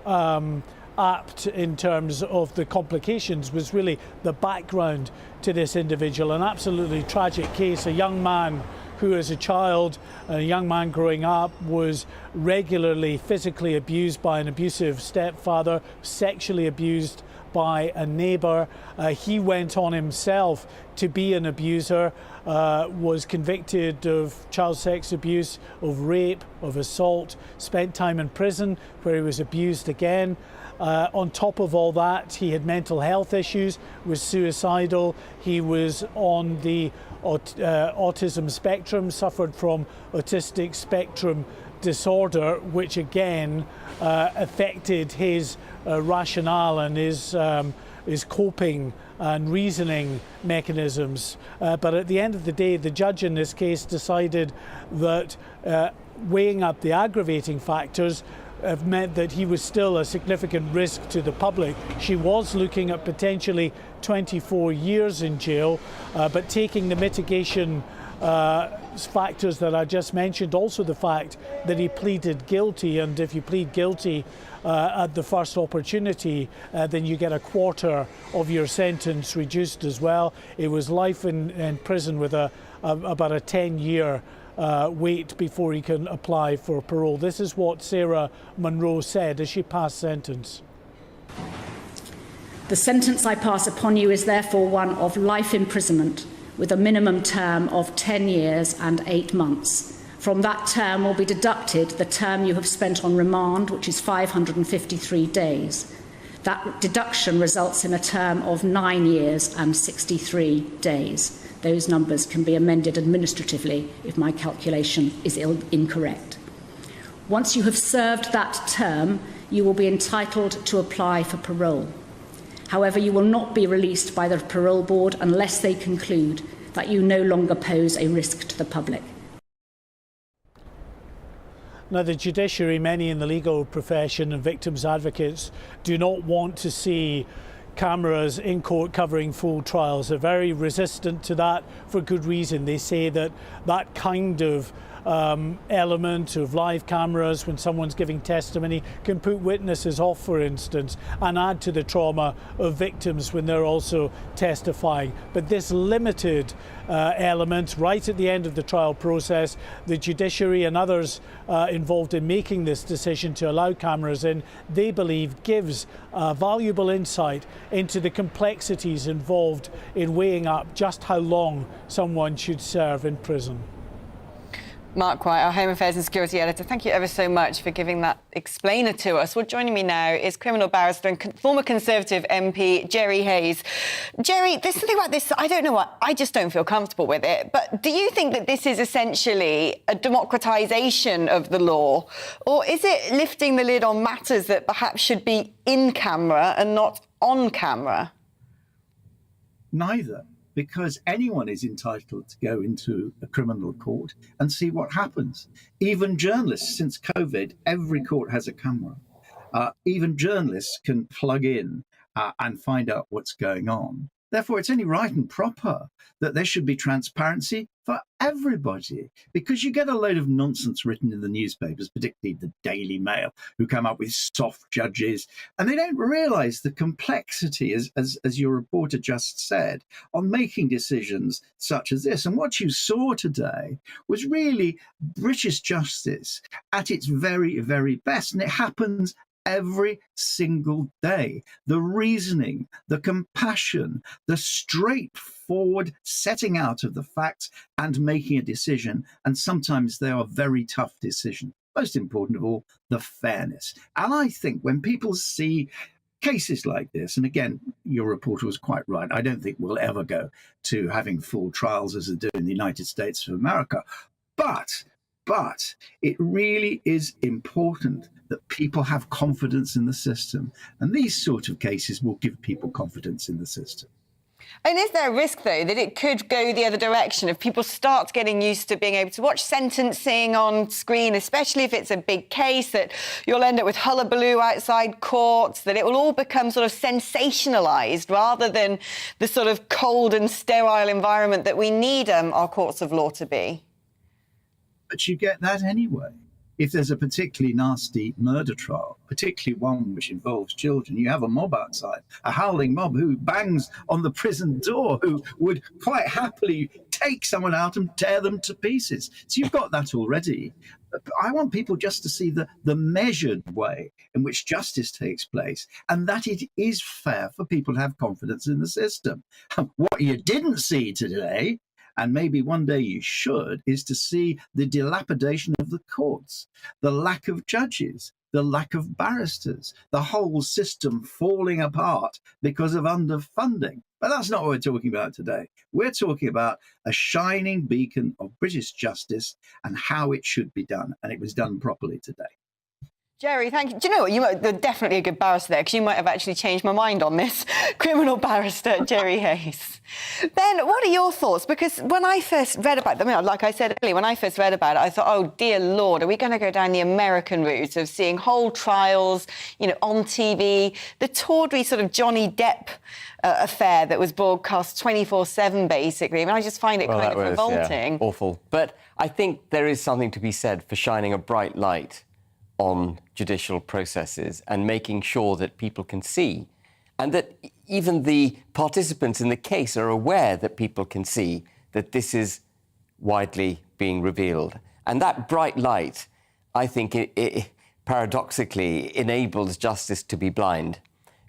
apt in terms of the complications was really the background to this individual, an absolutely tragic case. A young man who as a child, a young man growing up, was regularly physically abused by an abusive stepfather, sexually abused by a neighbour. He went on himself to be an abuser, was convicted of child sex abuse, of rape, of assault, spent time in prison where he was abused again. On top of all that, he had mental health issues, was suicidal. He was on the autism spectrum, suffered from autistic spectrum disorder, which again affected his rationale and his coping and reasoning mechanisms. But at the end of the day, the judge in this case decided that weighing up the aggravating factors have meant that he was still a significant risk to the public. She was looking at potentially 24 years in jail, but taking the mitigation factors that I just mentioned, also the fact that he pleaded guilty, and if you plead guilty at the first opportunity, then you get a quarter of your sentence reduced as well. It was life in prison with about a 10-year wait before he can apply for parole. This is what Sarah Munro said as she passed sentence. The sentence I pass upon you is therefore one of life imprisonment with a minimum term of 10 years and 8 months. From that term will be deducted the term you have spent on remand, which is 553 days. That deduction results in a term of 9 years and 63 days. Those numbers can be amended administratively if my calculation is incorrect. Once you have served that term, you will be entitled to apply for parole. However, you will not be released by the parole board unless they conclude that you no longer pose a risk to the public. Now, the judiciary, many in the legal profession and victims advocates do not want to see cameras in court covering full trials. They're very resistant to that for good reason. They say that that kind of element of live cameras when someone's giving testimony can put witnesses off, for instance, and add to the trauma of victims when they're also testifying. But this limited element right at the end of the trial process, the judiciary and others involved in making this decision to allow cameras in, they believe gives valuable insight into the complexities involved in weighing up just how long someone should serve in prison. Mark White, our Home Affairs and Security Editor, thank you ever so much for giving that explainer to us. Well, joining me now is criminal barrister and former Conservative MP Jerry Hayes. Jerry, there's something about this, I don't know what, I just don't feel comfortable with it, but do you think that this is essentially a democratisation of the law, or is it lifting the lid on matters that perhaps should be in camera and not on camera? Neither. Because anyone is entitled to go into a criminal court and see what happens. Even journalists, since COVID, every court has a camera. Even journalists can plug in and find out what's going on. Therefore, it's only right and proper that there should be transparency for everybody, because you get a load of nonsense written in the newspapers, particularly the Daily Mail, who come up with soft judges, and they don't realise the complexity, as your reporter just said, on making decisions such as this. And what you saw today was really British justice at its very, very best, and it happens every single day. The reasoning, the compassion, the straightforward setting out of the facts and making a decision. And sometimes they are very tough decisions. Most important of all, the fairness. And I think when people see cases like this, and again, your reporter was quite right, I don't think we'll ever go to having full trials as they do in the United States of America. But it really is important that people have confidence in the system. And these sort of cases will give people confidence in the system. And is there a risk, though, that it could go the other direction if people start getting used to being able to watch sentencing on screen, especially if it's a big case, that you'll end up with hullabaloo outside courts, that it will all become sort of sensationalised rather than the sort of cold and sterile environment that we need our courts of law to be? But you get that anyway. If there's a particularly nasty murder trial, particularly one which involves children, you have a mob outside, a howling mob who bangs on the prison door, who would quite happily take someone out and tear them to pieces. So you've got that already. I want people just to see the measured way in which justice takes place, and that it is fair for people to have confidence in the system. What you didn't see today, and maybe one day you should, is to see the dilapidation of the courts, the lack of judges, the lack of barristers, the whole system falling apart because of underfunding. But that's not what we're talking about today. We're talking about a shining beacon of British justice and how it should be done. And it was done properly today. Jerry, thank you. Do you know what? You're definitely a good barrister there, because you might have actually changed my mind on this. Criminal barrister Jerry Hayes. Ben, what are your thoughts? Because when I first read about them, like I said earlier, when I first read about it, I thought, oh, dear Lord, are we going to go down the American route of seeing whole trials, on TV? The tawdry sort of Johnny Depp affair that was broadcast 24/7, basically. I mean, I just find it kind of revolting. Yeah, awful. But I think there is something to be said for shining a bright light on judicial processes and making sure that people can see, and that even the participants in the case are aware that people can see that this is widely being revealed. And that bright light, I think, it paradoxically enables justice to be blind.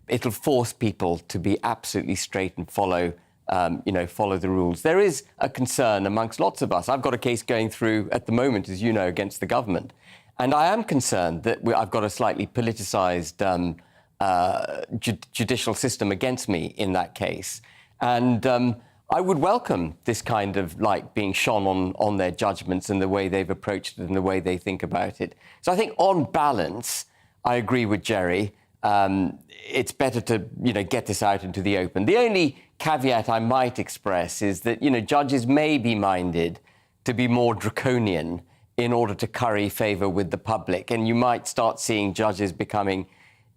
It'll force people to be absolutely straight and follow the rules. There is a concern amongst lots of us. I've got a case going through at the moment, as you know, against the government. And I am concerned that I've got a slightly politicised judicial system against me in that case. And I would welcome this kind of light being shone on their judgments and the way they've approached it and the way they think about it. So I think on balance, I agree with Jerry. It's better to, get this out into the open. The only caveat I might express is that, judges may be minded to be more draconian in order to curry favour with the public. And you might start seeing judges becoming,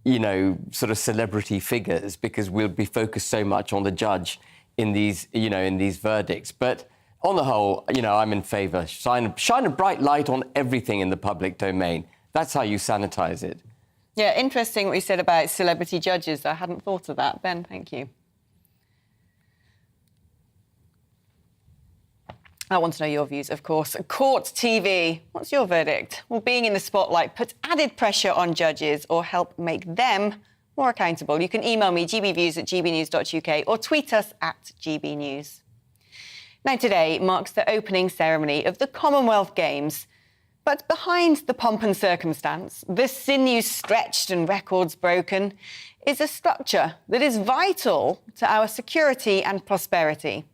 sort of celebrity figures, because we'll be focused so much on the judge in these, in these verdicts. But on the whole, I'm in favour. Shine a bright light on everything in the public domain. That's how you sanitise it. Yeah, interesting what you said about celebrity judges. I hadn't thought of that. Ben, thank you. I want to know your views, of course. Court TV, what's your verdict? Will being in the spotlight put added pressure on judges or help make them more accountable? You can email me, gbviews@gbnews.uk, or tweet us at gbnews. Now, today marks the opening ceremony of the Commonwealth Games. But behind the pomp and circumstance, the sinews stretched and records broken, is a structure that is vital to our security and prosperity.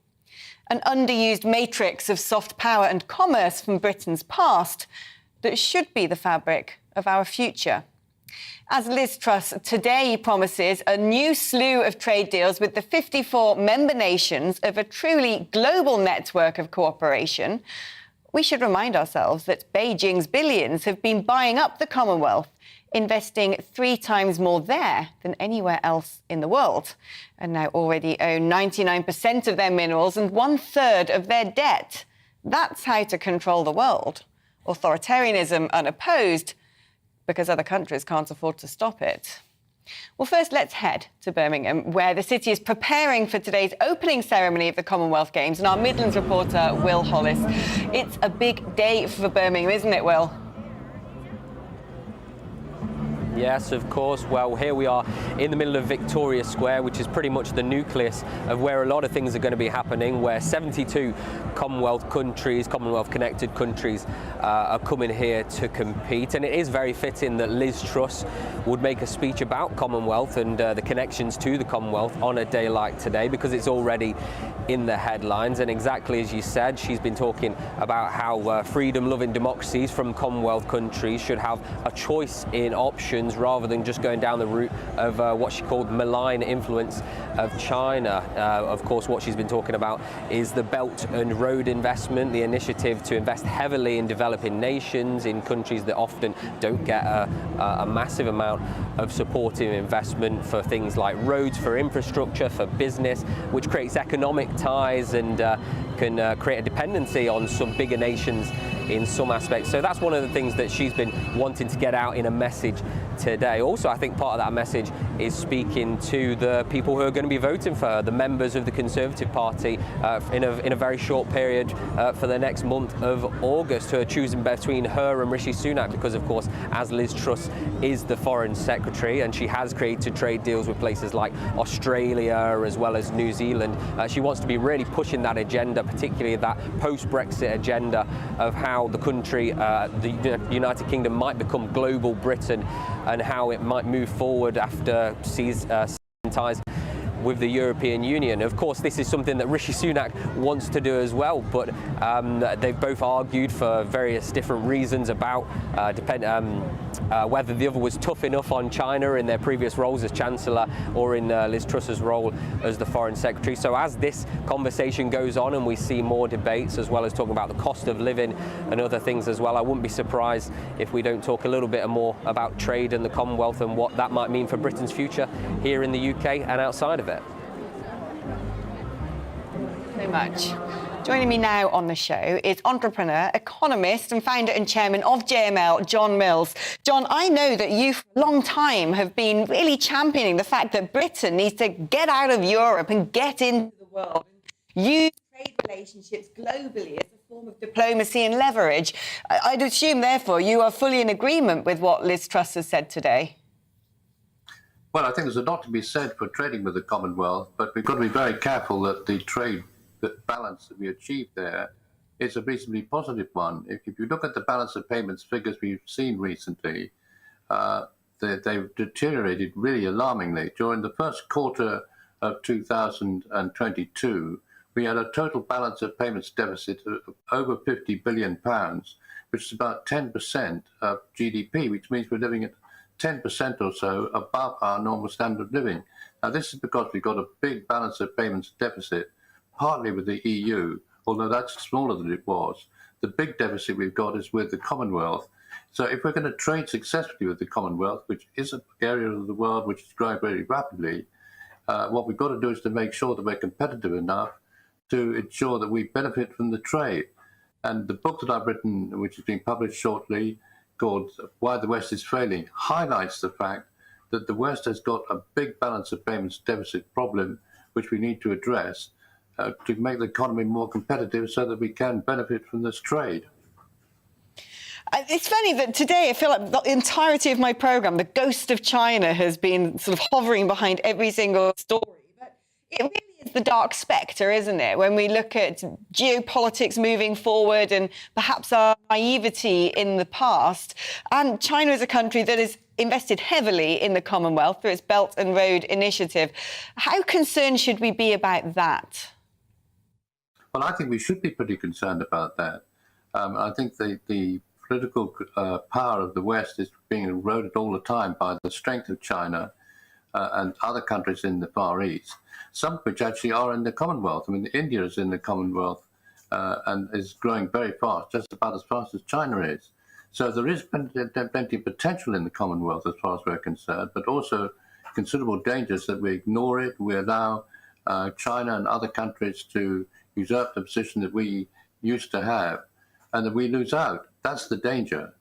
An underused matrix of soft power and commerce from Britain's past that should be the fabric of our future. As Liz Truss today promises a new slew of trade deals with the 54 member nations of a truly global network of cooperation, we should remind ourselves that Beijing's billions have been buying up the Commonwealth, investing 3 times more there than anywhere else in the world, and now already own 99% of their minerals and 1/3 of their debt. That's how to control the world. Authoritarianism unopposed, because other countries can't afford to stop it. Well, first, let's head to Birmingham, where the city is preparing for today's opening ceremony of the Commonwealth Games. And our Midlands reporter, Will Hollis. It's a big day for Birmingham, isn't it, Will? Yes, of course. Well, here we are in the middle of Victoria Square, which is pretty much the nucleus of where a lot of things are going to be happening, where 72 Commonwealth countries, Commonwealth-connected countries, are coming here to compete. And it is very fitting that Liz Truss would make a speech about Commonwealth and the connections to the Commonwealth on a day like today, because it's already in the headlines. And exactly as you said, she's been talking about how freedom-loving democracies from Commonwealth countries should have a choice in options rather than just going down the route of what she called malign influence of China. Of course, what she's been talking about is the Belt and Road investment, the initiative to invest heavily in developing nations, in countries that often don't get a massive amount of supportive investment for things like roads, for infrastructure, for business, which creates economic ties and can create a dependency on some bigger nations in some aspects. So that's one of the things that she's been wanting to get out in a message today. Also, I think part of that message is speaking to the people who are going to be voting for her, the members of the Conservative Party, in a very short period for the next month of August, who are choosing between her and Rishi Sunak, because of course, as Liz Truss is the Foreign Secretary and she has created trade deals with places like Australia as well as New Zealand, she wants to be really pushing that agenda, particularly that post-Brexit agenda of how the country, the United Kingdom, might become global Britain and how it might move forward after ties with the European Union. Of course, this is something that Rishi Sunak wants to do as well, but they've both argued for various different reasons about whether the other was tough enough on China in their previous roles as Chancellor or in Liz Truss's role as the Foreign Secretary. So as this conversation goes on and we see more debates, as well as talking about the cost of living and other things as well, I wouldn't be surprised if we don't talk a little bit more about trade and the Commonwealth and what that might mean for Britain's future here in the UK and outside of it. So much. Joining me now on the show is entrepreneur, economist and founder and chairman of JML, John Mills. John, I know that you for a long time have been really championing the fact that Britain needs to get out of Europe and get into the world, use trade relationships globally as a form of diplomacy and leverage. I'd assume, therefore, you are fully in agreement with what Liz Truss has said today. Well, I think there's a lot to be said for trading with the Commonwealth, but we've got to be very careful that the trade balance that we achieve there is a reasonably positive one. If you look at the balance of payments figures we've seen recently, they've deteriorated really alarmingly. During the first quarter of 2022, we had a total balance of payments deficit of over £50 billion, which is about 10% of GDP, which means we're living at 10% or so above our normal standard of living. Now, this is because we've got a big balance of payments deficit, partly with the EU, although that's smaller than it was. The big deficit we've got is with the Commonwealth. So if we're going to trade successfully with the Commonwealth, which is an area of the world which is growing very rapidly, what we've got to do is to make sure that we're competitive enough to ensure that we benefit from the trade. And the book that I've written, which is being published shortly, called Why the West is Failing, highlights the fact that the West has got a big balance of payments deficit problem, which we need to address to make the economy more competitive so that we can benefit from this trade. It's funny that today I feel like the entirety of my programme, the ghost of China has been sort of hovering behind every single story. But it really is the dark spectre, isn't it? When we look at geopolitics moving forward and perhaps our naivety in the past. And China is a country that has invested heavily in the Commonwealth through its Belt and Road initiative. How concerned should we be about that? Well, I think we should be pretty concerned about that. I think the political power of the West is being eroded all the time by the strength of China and other countries in the Far East, some of which actually are in the Commonwealth. I mean, India is in the Commonwealth and is growing very fast, just about as fast as China is. So there is plenty of potential in the Commonwealth as far as we're concerned, but also considerable dangers that we ignore it, we allow China and other countries to usurp the position that we used to have, and that we lose out. That's the danger.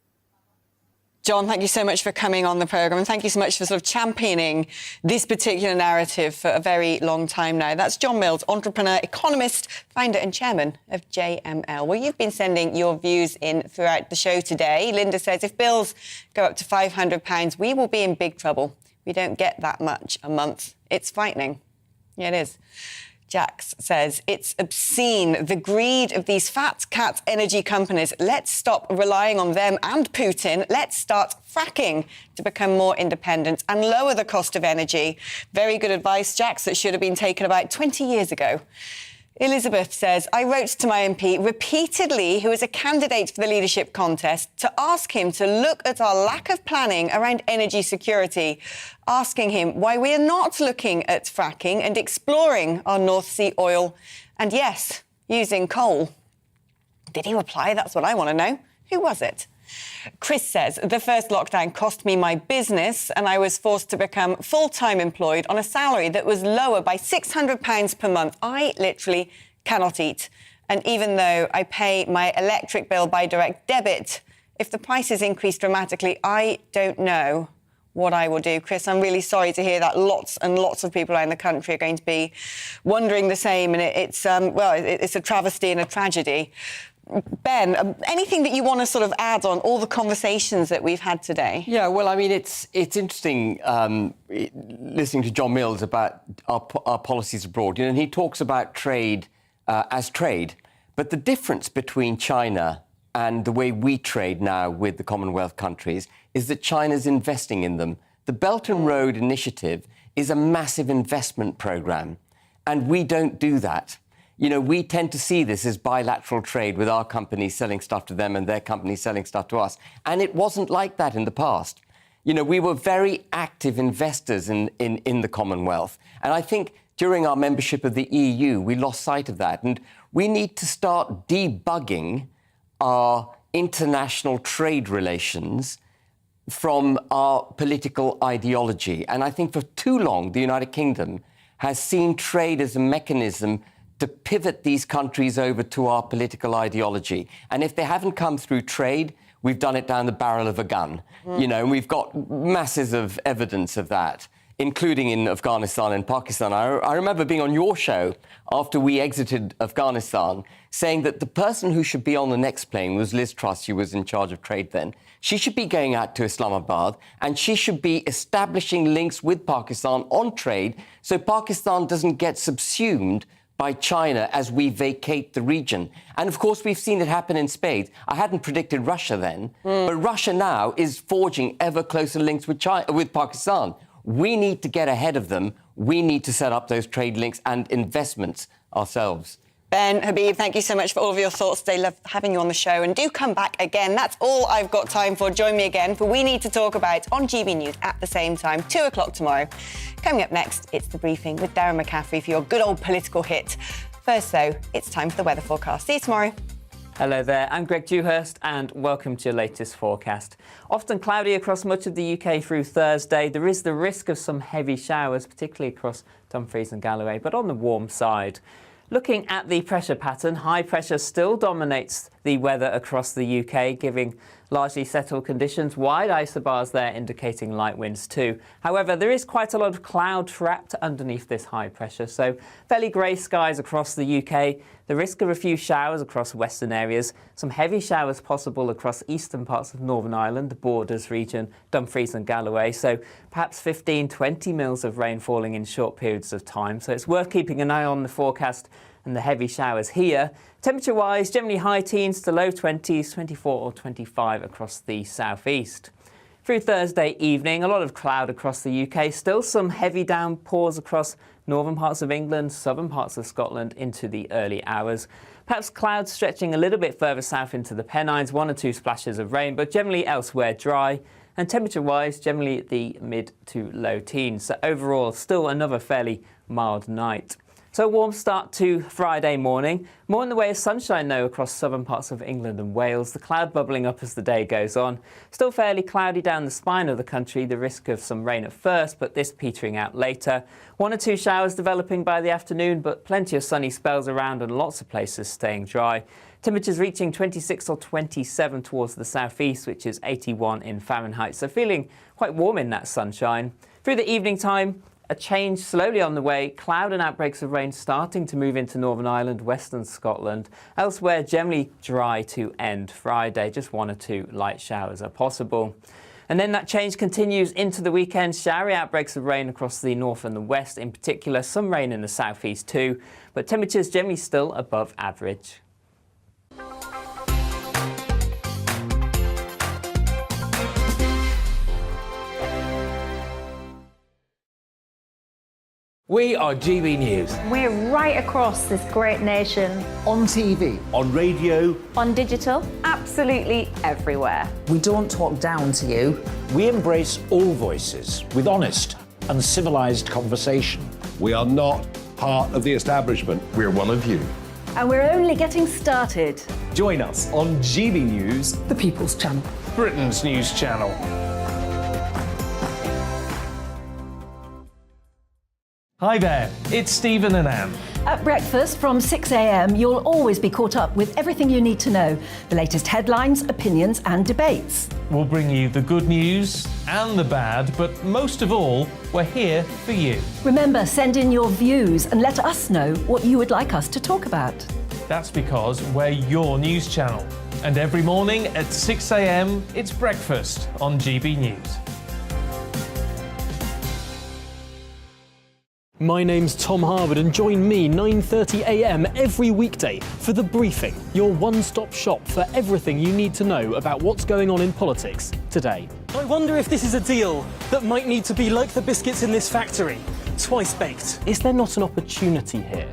John, thank you so much for coming on the programme, and thank you so much for sort of championing this particular narrative for a very long time now. That's John Mills, entrepreneur, economist, founder and chairman of JML. Well, you've been sending your views in throughout the show today. Linda says, if bills go up to £500, we will be in big trouble. We don't get that much a month. It's frightening. Yeah, it is. Jax says, it's obscene, the greed of these fat cat energy companies. Let's stop relying on them and Putin. Let's start fracking to become more independent and lower the cost of energy. Very good advice, Jax, that should have been taken about 20 years ago. Elizabeth says, I wrote to my MP repeatedly, who is a candidate for the leadership contest, to ask him to look at our lack of planning around energy security, asking him why we are not looking at fracking and exploring our North Sea oil, and yes, using coal. Did he reply? That's what I want to know. Who was it? Chris says, the first lockdown cost me my business and I was forced to become full-time employed on a salary that was lower by £600 per month. I literally cannot eat. And even though I pay my electric bill by direct debit, if the prices increase dramatically, I don't know what I will do. Chris, I'm really sorry to hear that. Lots and lots of people around the country are going to be wondering the same. And it's a travesty and a tragedy. Ben, anything that you want to sort of add on all the conversations that we've had today? Yeah, well, I mean, it's interesting listening to John Mills about our policies abroad. You know, and he talks about trade as trade. But the difference between China and the way we trade now with the Commonwealth countries is that China's investing in them. The Belt and Road Initiative is a massive investment programme, and we don't do that. You know, we tend to see this as bilateral trade with our companies selling stuff to them and their companies selling stuff to us. And it wasn't like that in the past. You know, we were very active investors in the Commonwealth. And I think during our membership of the EU, we lost sight of that. And we need to start debugging our international trade relations from our political ideology. And I think for too long, the United Kingdom has seen trade as a mechanism to pivot these countries over to our political ideology. And if they haven't come through trade, we've done it down the barrel of a gun. You know, and we've got masses of evidence of that, including in Afghanistan and Pakistan. I remember being on your show after we exited Afghanistan, saying that the person who should be on the next plane was Liz Truss, who was in charge of trade then. She should be going out to Islamabad and she should be establishing links with Pakistan on trade so Pakistan doesn't get subsumed by China as we vacate the region. And of course, we've seen it happen in spades. I hadn't predicted Russia then, but Russia now is forging ever closer links with Pakistan. We need to get ahead of them. We need to set up those trade links and investments ourselves. Ben, Habib, thank you so much for all of your thoughts today. Love having you on the show. And do come back again. That's all I've got time for. Join me again for We Need to Talk About on GB News at the same time, 2 o'clock tomorrow. Coming up next, it's The Briefing with Darren McCaffrey for your good old political hit. First, though, it's time for the weather forecast. See you tomorrow. Hello there, I'm Greg Dewhurst and welcome to your latest forecast. Often cloudy across much of the UK through Thursday. There is the risk of some heavy showers, particularly across Dumfries and Galloway, but on the warm side. Looking at the pressure pattern, high pressure still dominates the weather across the UK, giving largely settled conditions. Wide isobars there indicating light winds too. However, there is quite a lot of cloud trapped underneath this high pressure, so fairly grey skies across the UK. The risk of a few showers across western areas. Some heavy showers possible across eastern parts of Northern Ireland, the Borders region, Dumfries and Galloway. So perhaps 15-20 mils of rain falling in short periods of time. So it's worth keeping an eye on the forecast and the heavy showers here. Temperature-wise, generally high teens to low 20s, 24 or 25 across the southeast. Through Thursday evening, a lot of cloud across the UK. Still some heavy downpours across northern parts of England, southern parts of Scotland into the early hours. Perhaps clouds stretching a little bit further south into the Pennines, 1 or 2 splashes of rain, but generally elsewhere dry. And temperature-wise, generally the mid to low teens. So overall, still another fairly mild night. So a warm start to Friday morning. More in the way of sunshine, though, across southern parts of England and Wales. The cloud bubbling up as the day goes on. Still fairly cloudy down the spine of the country. The risk of some rain at first, but this petering out later. 1 or 2 showers developing by the afternoon, but plenty of sunny spells around and lots of places staying dry. Temperatures reaching 26 or 27 towards the southeast, which is 81 in Fahrenheit. So feeling quite warm in that sunshine. Through the evening time, a change slowly on the way. Cloud and outbreaks of rain starting to move into Northern Ireland, Western Scotland. Elsewhere, generally dry to end Friday. Just 1 or 2 light showers are possible. And then that change continues into the weekend. Showery outbreaks of rain across the north and the west in particular. Some rain in the southeast too, but temperatures generally still above average. We are GB News. We're right across this great nation. On TV. On radio. On digital. Absolutely everywhere. We don't talk down to you. We embrace all voices with honest and civilised conversation. We are not part of the establishment. We're one of you. And we're only getting started. Join us on GB News, The People's Channel. Britain's news channel. Hi there, it's Stephen and Anne. At breakfast from 6 a.m, you'll always be caught up with everything you need to know, the latest headlines, opinions and debates. We'll bring you the good news and the bad, but most of all, we're here for you. Remember, send in your views and let us know what you would like us to talk about. That's because we're your news channel. And every morning at 6 a.m, it's breakfast on GB News. My name's Tom Harwood and join me 9:30 a.m. every weekday for The Briefing, your one-stop shop for everything you need to know about what's going on in politics today. I wonder if this is a deal that might need to be like the biscuits in this factory, twice baked. Is there not an opportunity here?